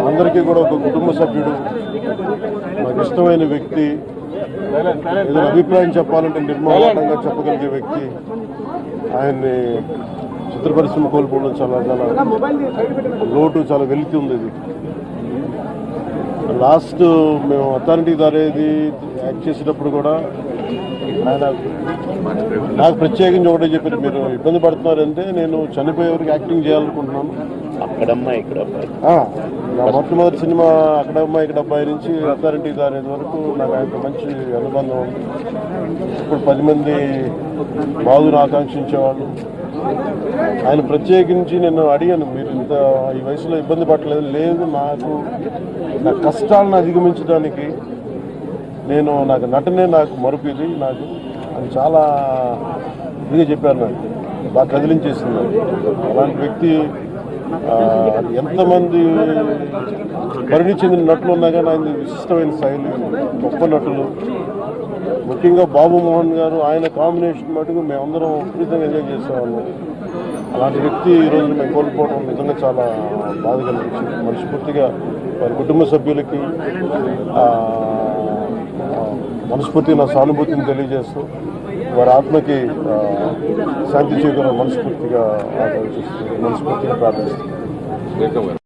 అందరికీ కూడా ఒక కుటుంబ సభ్యుడు, నాకు ఇష్టమైన వ్యక్తి, ఏదైనా అభిప్రాయం చెప్పాలంటే నిర్మోహమాటంగా చెప్పగలిగే వ్యక్తి. ఆయన్ని చిత్ర పరిశ్రమ కోల్పోవడం చాలా లోటు, చాలా వెలితి ఉంది. ఇది లాస్ట్ మేము అథారిటీ దారేది యాక్ట్ చేసేటప్పుడు కూడా ఆయన నాకు ప్రత్యేకించి ఒకటే చెప్పారు, మీరు ఇబ్బంది పడుతున్నారంటే నేను చనిపోయేవరకు యాక్టింగ్ చేయాలనుకుంటున్నాను. అక్కడమ్మా ఇక్కడ నా మొట్టమొదటి సినిమా అక్కడమ్మా ఇక్కడ అబ్బాయి నుంచి అథారిటీ దారేది వరకు నాకు ఆయనతో మంచి అనుబంధం ఉంది. ఇప్పుడు 10 మంది బాధను ఆకాంక్షించేవాళ్ళు. ఆయన ప్రత్యేకించి నేను అడిగాను, మీరు ఇంత ఈ వయసులో ఇబ్బంది పడలేదు. లేదు, నా కష్టాలను అధిగమించడానికి నాకు నటనే నాకు మరుపుది నాకు అని చాలా ఇదిగా చెప్పారు. నాకు బాగా కదిలించేసింది. అలాంటి వ్యక్తి ఎంతమంది పరిణి చెందిన నటులు ఉన్నా కానీ ఆయన విశిష్టమైన శైలి, గొప్ప నటులు. ముఖ్యంగా బాబు మోహన్ గారు, ఆయన కాంబినేషన్ మటుకు మేమందరం విపరీతంగా ఎంజాయ్ చేసేవాళ్ళం. అలాంటి వ్యక్తి ఈరోజు మేము కోల్పోవడం నిజంగా చాలా బాధ కలిగించింది. మనస్ఫూర్తిగా వారి కుటుంబ సభ్యులకి మనస్ఫూర్తిగా నా సానుభూతిని తెలియజేస్తూ వారి ఆత్మకి శాంతి చేకూర మనస్ఫూర్తిగా ప్రార్థిస్తున్నాను.